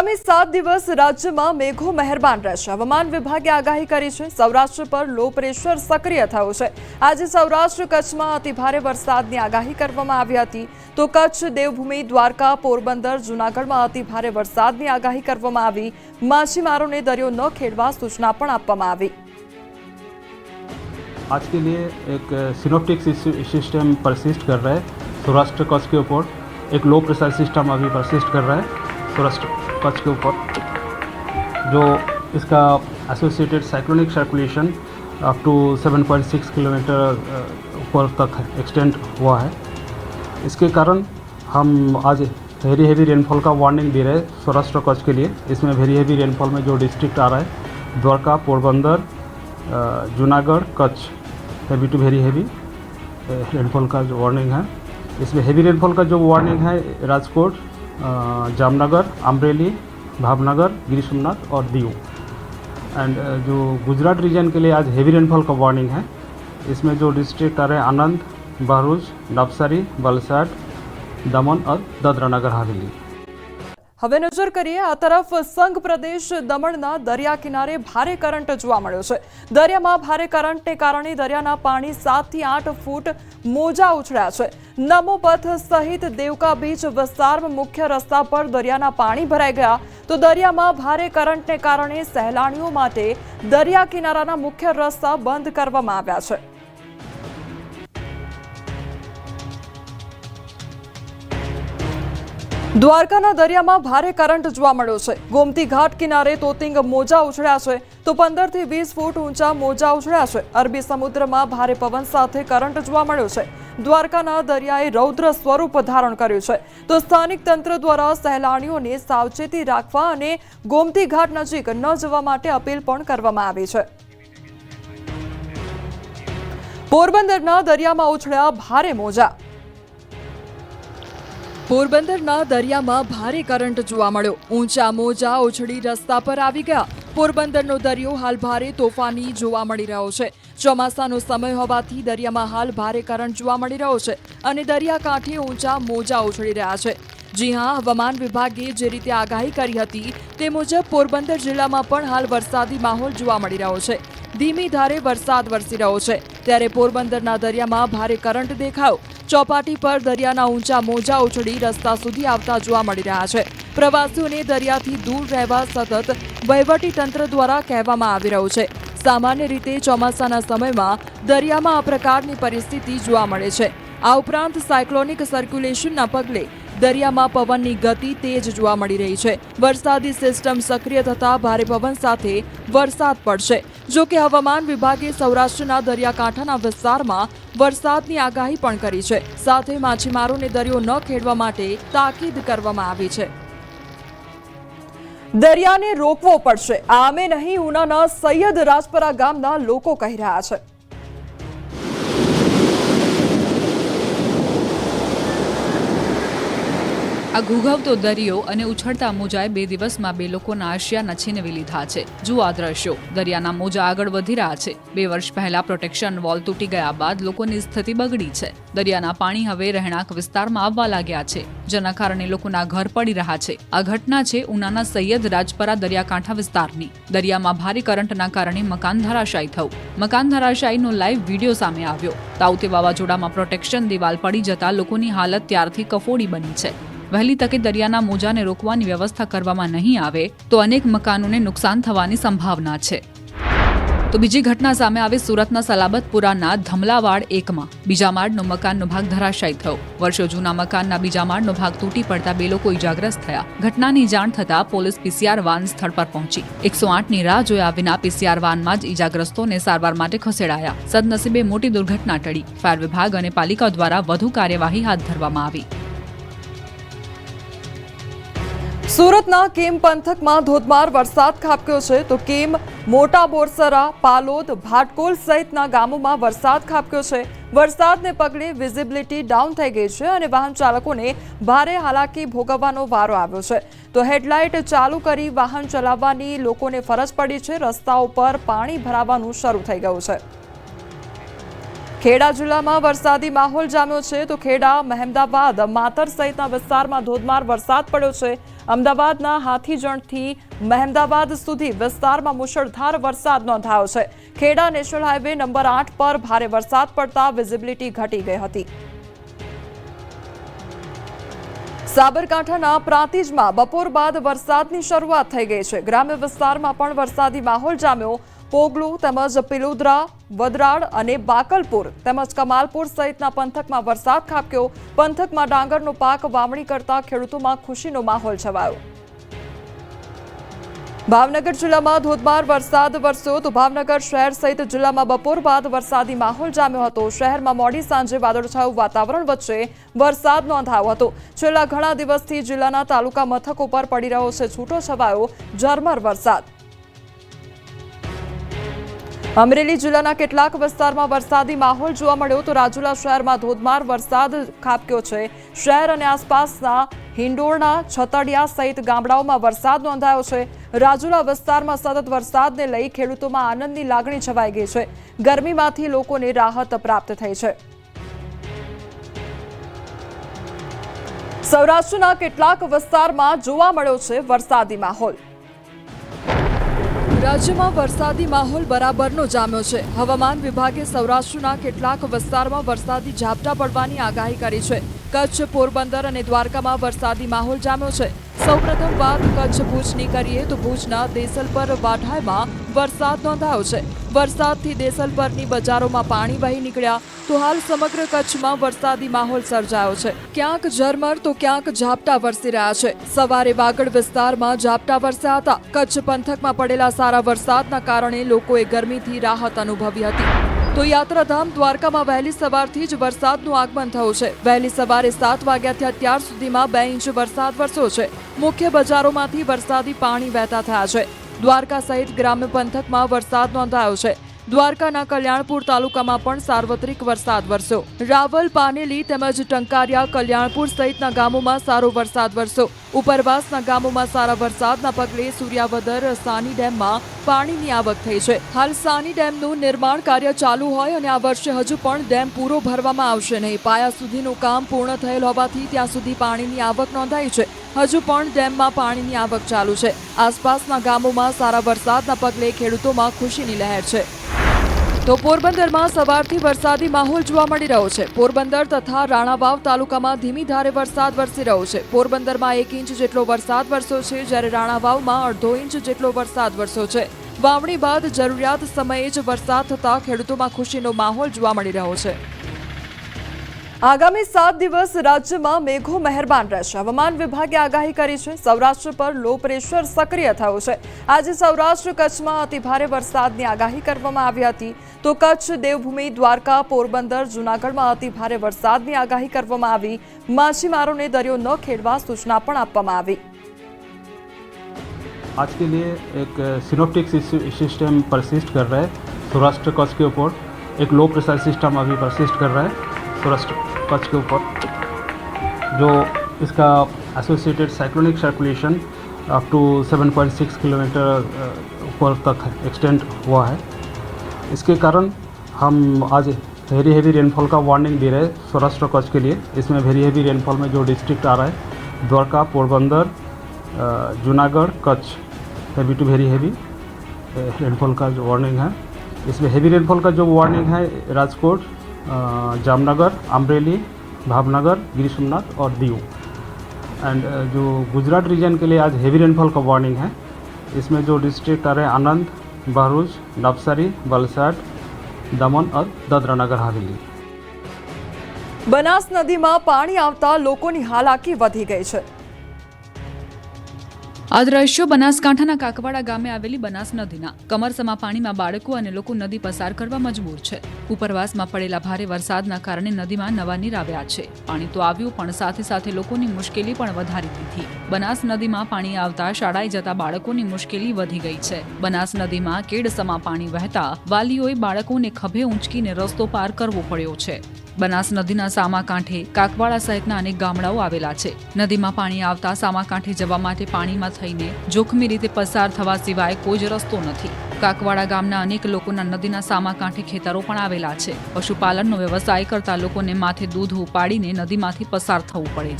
આગામી 7 દિવસ રાજ્યમાં મેઘો મહેરબાન રહેશે। હવામાન વિભાગે આગાહી કરી છે। સૌરાષ્ટ્ર પર લો પ્રેશર સક્રિય થયું છે। આજે સૌરાષ્ટ્ર કચ્છમાં અતિભારે વરસાદની આગાહી કરવામાં આવી હતી, તો કચ્છ, દેવભૂમિ, દ્વારકા, પોરબંદર, જૂનાગઢમાં અતિભારે વરસાદની આગાહી કરવામાં આવી। માછીમારોને દરિયો ન ખેડવા સૂચના પણ આપવામાં આવી। आज के लिए एक सिनोप्टिक सिस्टम परसिस्ट कर रहा है सौराष्ट्र कच्छ के ऊपर। एक लो प्रेशर सिस्टम अभी परसिस्ट कर रहा है सौराष्ट्र कच्छ के ऊपर, जो इसका associated cyclonic circulation up to 7.6 kilometre ऊपर तक एक्सटेंड हुआ है। इसके कारण हम आज वेरी हेवी रेनफॉल का वार्निंग दे रहे हैं सौराष्ट्र कच्छ के लिए। इसमें वेरी हेवी रेनफॉल में जो डिस्ट्रिक्ट आ रहा है Dwarka, Porbandar, Junagadh, Kutch, heavy to very heavy rainfall का जो वार्निंग है। इसमें हैवी रेनफॉल का जो वार्निंग है राजकोट, जामनगर, अमरेली, भावनगर, गिर सोमनाथ और दीव। एंड जो गुजरात रीजन के लिए आज हैवी रेनफॉल का वार्निंग है। इसमें जो डिस्ट्रिक्ट आ रहे हैं आनंद, भरूच, नवसारी, वलसाड, दमन और दादरा नगर हवेली। હવે નજર કરીએ આ તરફ સંઘ પ્રદેશ દમણના દરિયા કિનારે ભારે કરંટ જોવા મળ્યો છે। દરિયામાં ભારે કરંટને કારણે દરિયાના પાણી 7 થી 8 ફૂટ મોજા ઉછળ્યા છે। નમો પથ સહિત દેવકા બીચ વિસ્તારમાં મુખ્ય રસ્તા પર દરિયાના પાણી ભરાઈ ગયા, તો દરિયામાં ભારે કરંટને કારણે સહેલાણીઓ માટે દરિયા કિનારાના મુખ્ય રસ્તા બંધ કરવામાં આવ્યા છે। દ્વારકાના દરિયામાં ભારે કરંટ જોવા મળ્યો છે। ગોમતી ઘાટ કિનારે તોતિંગ મોજા ઉછળ્યા છે, તો 15 થી 20 ફૂટ ઊંચા મોજા ઉછળ્યા છે। અરબી સમુદ્રમાં ભારે પવન સાથે કરંટ જોવા મળ્યો છે। દ્વારકાના દરિયાએ રૌદ્ર સ્વરૂપ ધારણ કર્યું છે, તો સ્થાનિક તંત્ર દ્વારા સહેલાણીઓને સાવચેતી રાખવા અને ગોમતી ઘાટ નજીક ન જવા માટે અપીલ પણ કરવામાં આવી છે। પોરબંદરના દરિયામાં ઉછળ્યા ભારે મોજા। પોરબંદરના દરિયામાં ભારે કરંટ જોવા મળ્યો। ઊંચા મોજા ઉછળી રસ્તા પર આવી ગયા। પોરબંદરનો દરિયો હાલ ભારે તોફાની જોવા મળી રહ્યો છે। ચોમાસાનો સમય હોવાથી દરિયામાં હાલ ભારે કરંટ જોવા મળી રહ્યો છે અને દરિયાકાંઠે ઊંચા મોજા ઉછળી રહ્યા છે। જી હાં, હવામાન વિભાગે જે રીતે આગાહી કરી હતી તે મુજબ પોરબંદર જિલ્લામાં પણ હાલ વરસાદી માહોલ જોવા મળી રહ્યો છે। ધીમી ધારે વરસાદ વરસી રહ્યો છે, ત્યારે પોરબંદરના દરિયામાં ભારે કરંટ દેખાયો। ચોપાટી પર દરિયાના ઊંચા મોજા ઉછળી રસ્તા સુધી આવતા જોવા મળી રહ્યા છે। પ્રવાસીઓને દરિયાથી दूर રહેવા સતત વહીવટી તંત્ર દ્વારા કહેવામાં આવી રહ્યું છે। સામાન્ય રીતે ચોમાસાના સમયમાં દરિયામાં આ પ્રકારની પરિસ્થિતિ જોવા મળે છે। આ ઉપરાંત સાયક્લોનિક સર્ક્યુલેશનના પગલે દરિયામાં પવનની ગતિ તેજ જોવા મળી રહી છે। વરસાદી સિસ્ટમ સક્રિય થતા ભારે પવન સાથે વરસાદ પડશે। જો કે હવામાન વિભાગે સૌરાષ્ટ્રના દરિયાકાંઠાના વિસ્તારમાં વરસાદની આગાહી પણ કરી છે। સાથે માછીમારોને દરિયો ન ખેડવા માટે તાકીદ કરવામાં આવી છે। દરિયાને રોકવો પડશે, આમે નહીં ઉનાના સૈયદ રાજપરા ગામના લોકો કહી રહ્યા છે। આ ઘૂઘવતો દરિયો અને ઉછળતા મોજાએ 2 દિવસમાં 2 લોકોના આશિયાના છીનવી લીધા છે। જુઓ આ દ્રશ્યો। દરિયાના મોજા આગળ વધી રહ્યા છે। 2 વર્ષ પહેલા પ્રોટેક્શન વોલ તૂટી ગયા બાદ લોકોની સ્થિતિ બગડી છે। દરિયાના પાણી હવે રહેણાંક વિસ્તારમાં આવવા લાગ્યા છે, જેના કારણે લોકોના ઘર પડી રહ્યા છે। આ ઘટના છે ઉનાના સૈયદ રાજપરા દરિયાકાંઠા વિસ્તારની। દરિયામાં ભારે કરંટના કારણે મકાન ધરાશાયી થયું। મકાન ધરાશાયીનો લાઈવ વિડીયો સામે આવ્યો। તાઉતે વાવાઝોડામાં પ્રોટેક્શન દિવાલ પડી જતા લોકોની હાલત ત્યારથી કફોડી બની છે। વહેલી તકે દરિયાના મોજાને રોકવાની વ્યવસ્થા કરવામાં નહીં આવે તો અનેક મકાનોને નુકસાન થવાની સંભાવના છે। તો બીજી ઘટના સામે આવી સુરતના સલાબતપુરાના ધમલાવાડ 1માં બીજા માળનો મકાનનો ભાગ ધરાશાયી થયો। વર્ષો જૂના મકાનના બીજા માળનો ભાગ તૂટી પડતા 2 લોકો ઇજાગ્રસ્ત થયા। ઘટનાની જાણ થતા પોલીસ પીસીઆર વાન સ્થળ પર પહોંચી 108ની રાહ જોયા વિના પીસીઆર વાનમાં જ ઇજાગ્રસ્તોને સારવાર માટે ખસેડાયા। સદનસીબે મોટી દુર્ઘટના ટળી। ફાયર વિભાગ અને પાલિકા દ્વારા વધુ કાર્યવાહી હાથ ધરવામાં આવી। સુરતના કેમ પંથકમાં ધોધમાર વરસાદ ખાબક્યો છે, તો કેમ, મોટા બોરસરા, પાલોદ, ભાટકોલ સહિતના ગામોમાં વરસાદ ખાબક્યો છે। વરસાદને પગલે વિઝિબિલિટી ડાઉન થઈ ગઈ છે અને વાહન ચાલકોને ભારે હાલાકી ભોગવવાનો વારો આવ્યો છે। તો હેડલાઇટ ચાલુ કરી વાહન ચલાવવાની લોકોને ફરજ પડી છે। રસ્તાઓ પર પાણી ભરાવાનું શરૂ થઈ ગયું છે। ખેડા જિલ્લામાં વરસાદી માહોલ જામ્યો છે, તો ખેડા, મહેમદાવાદ, માતર સહિતના વિસ્તારમાં ધોધમાર વરસાદ પડ્યો છે। અમદાવાદના હાથીજણથી મહેમદાવાદ સુધી વિસ્તારમાં મુશળધાર વરસાદ નોંધાયો છે. ખેડા નેશનલ હાઈવે નંબર 8 પર ભારે વરસાદ પડતા વિઝિબિલિટી ઘટી ગઈ હતી. સાબરકાંઠાના પ્રાંતિજમાં બપોર બાદ વરસાદની શરૂઆત થઈ ગઈ છે. ગ્રામ્ય વિસ્તારમાં પણ વરસાદી માહોલ જામ્યો. પોગલું તેમજ પિલોદરા, વદરાડ અને બાકલપુર તેમજ કમાલપુર સહિતના પંથકમાં વરસાદ ખાબક્યો. પંથકમાં ડાંગરનો પાક વાવણી કરતા ખેડૂતોમાં ખુશીનો માહોલ છવાયો. ભાવનગર જિલ્લામાં ધોધમાર વરસાદ વરસ્યો તો ભાવનગર શહેર સહિત જિલ્લામાં બપોર બાદ વરસાદી માહોલ જામ્યો હતો. શહેરમાં મોડી સાંજે વાદળછાયું વાતાવરણ વચ્ચે વરસાદ નોંધાયો હતો. છેલ્લા ઘણા દિવસથી જિલ્લાના તાલુકા મથકો પર પડી રહ્યો છે છૂટો છવાયો ઝરમર વરસાદ. અમરેલી જિલ્લાના કેટલાક વિસ્તારમાં વરસાદી માહોલ જોવા મળ્યો તો રાજુલા શહેરમાં ધોધમાર વરસાદ ખાબક્યો છે. શહેર અને આસપાસના હિંડોળના, છતડિયા સહિત ગામડાઓમાં વરસાદ નોંધાયો છે. રાજુલા વિસ્તારમાં સતત વરસાદને લઈ ખેડૂતોમાં આનંદની લાગણી છવાઈ ગઈ છે. ગરમીમાંથી લોકોને રાહત પ્રાપ્ત થઈ છે. સૌરાષ્ટ્રના કેટલાક વિસ્તારમાં જોવા મળ્યો છે વરસાદી માહોલ. રાજ્યમાં વરસાદી માહોલ બરાબરનો જામ્યો છે. હવામાન વિભાગે સૌરાષ્ટ્રના કેટલાક વિસ્તારમાં વરસાદી ઝાપટા પડવાની આગાહી કરી છે. કચ્છ, પોરબંદર અને દ્વારકામાં વરસાદી માહોલ જામ્યો છે. સૌપ્રથમ વાત કચ્છ ભુજની કરીએ તો ભુજના દેસલપર વાઢામાં વરસાદ નોંધાયો છે. વરસાદથી દેસલપરની બજારોમાં પાણી વહી નીકળ્યા તો હાલ સમગ્ર કચ્છમાં વરસાદી માહોલ સર્જાયો છે. ક્યાંક ઝરમર તો ક્યાંક ઝાપટા વરસી રહ્યા છે. સવારે વાગડ વિસ્તારમાં ઝાપટા વરસ્યા હતા. કચ્છ પંથકમાં પડેલા સારા વરસાદના કારણે લોકોએ ગરમીથી રાહત અનુભવી હતી. તો યાત્રાધામ દ્વારકામાં વહેલી સવારથી જ વરસાદનું આગમન થયું છે. વહેલી સવારે 7 વાગ્યાથી અત્યાર સુધીમાં 2 ઇંચ વરસાદ વરસ્યો છે. મુખ્ય બજારોમાંથી વરસાદી પાણી વહેતા થયા છે. દ્વારકા સહિત ગ્રામ્ય પંથકમાં વરસાદ નોંધાયો છે. દ્વારકાના કલ્યાણપુર તાલુકામાં પણ સાર્વત્રિક વરસાદ વરસ્યો. રાવલ, પાનેલી તેમજ ટંકારિયા, કલ્યાણપુર સહિતના ગામોમાં સારો વરસાદ વરસ્યો. ઉપરવાસના ગામોમાં સારા વરસાદના પગલે સૂર્યાવદર સાની ડેમમાં પાણીની આવક થઈ છે. હાલ સાની ડેમનું નિર્માણ કાર્ય ચાલુ હોય અને આ વર્ષે હજુ પણ ડેમ પૂરો ભરવામાં આવશે નહીં. પાયા સુધીનું કામ પૂર્ણ થયેલ હોવાથી ત્યાં સુધી પાણીની આવક નોંધાઈ છે. હજુ પણ ડેમમાં પાણીની આવક ચાલુ છે. આસપાસના ગામોમાં સારા વરસાદના પગલે ખેડૂતોમાં ખુશીની લહેર છે. તો પોરબંદરમાં સવારથી વરસાદી માહોલ જોવા મળી રહ્યો છે. પોરબંદર તથા રાણાવાવ તાલુકામાં ધીમી ધારે વરસાદ વરસી રહ્યો છે. પોરબંદરમાં 1 ઇંચ જેટલો વરસાદ વરસ્યો છે, જ્યારે રાણાવાવમાં 1/2 ઇંચ જેટલો વરસાદ વરસ્યો છે. વાવણી બાદ જરૂરિયાત સમયે જ વરસાદ થતા ખેડૂતોમાં ખુશીનો માહોલ જોવા મળી રહ્યો છે. આગામી 7 દિવસ રાજ્યમાં મેઘો મહેરબાન રહેશે. હવામાન વિભાગે આગાહી કરી છે. સૌરાષ્ટ્ર પર લો પ્રેશર સક્રિય થયું છે. આજે સૌરાષ્ટ્ર કચ્છમાં અતિભારે વરસાદની આગાહી કરવામાં આવી હતી. તો કચ્છ, દેવભૂમિ, દ્વારકા, પોરબંદર, જૂનાગઢમાં અતિભારે વરસાદની આગાહી કરવામાં આવી. માછીમારોને દરિયો ન ખેડવા સૂચના પણ આપવામાં આવી. आज के लिए एक सिनोप्टिक सिस्टम परसिस्ट कर रहा है सौराष्ट्र कच्छ के ऊपर. एक लो प्रेशर सिस्टम अभी परसिस्ट कर रहा है सौराष्ट्र कच्छ के ऊपर, जो इसका associated cyclonic circulation up to 7.6 kilometre ऊपर तक एक्सटेंड हुआ है. इसके कारण हम आज वेरी हेवी रेनफॉल का वार्निंग दे रहे हैं सौराष्ट्र कच्छ के लिए. इसमें वेरी हेवी रेनफॉल में जो डिस्ट्रिक्ट आ रहा है Dwarka, Porbandar, Junagadh, Kutch, heavy to very heavy rainfall का जो वार्निंग है. इसमें हेवी रेनफॉल का जो वार्निंग है राजकोट, जामनगर, अमरेली, भावनगर, गिर सोमनाथ और दीव. एंड जो गुजरात रीजन के लिए आज हेवी रेनफॉल का वार्निंग है. इसमें जो डिस्ट्रिक्ट आ रहे हैं आनंद, भरूच, नवसारी, वलसाड, दमन और दादरा नगर हवेली. બનાસ નદીમાં પાણી આવતા લોકોની હાલાકી વધી ગઈ છે. આ દ્રશ્યો બનાસકાંઠાના કાકવાડા ગામે આવેલી બનાસ નદીના. કમરસમાં પાણીમાં બાળકો અને લોકો નદી પસાર કરવા મજબૂર છે. ઉપરવાસમાં પડેલા ભારે વરસાદના કારણે નદીમાં નવા નીર આવ્યા છે. પાણી તો આવ્યું પણ સાથે સાથે લોકોની મુશ્કેલી પણ વધારી દીધી. બનાસ નદીમાં પાણી આવતા શાળાએ જતા બાળકોની મુશ્કેલી વધી ગઈ છે. બનાસ નદીમાં કેડસમાં પાણી વહેતા વાલીઓએ બાળકોને ખભે ઊંચકીને રસ્તો પાર કરવો પડ્યો છે. બનાસ નદીના સામા કાંઠે કાકવાડા સહિતના અનેક ગામડાઓ આવેલા છે. નદીમાં પાણી આવતા સામા કાંઠે જવા માટે પાણીમાં થઈને જોખમી રીતે પસાર થવા સિવાય કોઈ જ રસ્તો નથી. કાકવાડા ગામના અનેક લોકોના નદીના સામા કાંઠે ખેતરો પણ આવેલા છે. પશુપાલનનો વ્યવસાય કરતા લોકોને માથે દૂધ ઉપાડીને નદીમાંથી પસાર થવું પડે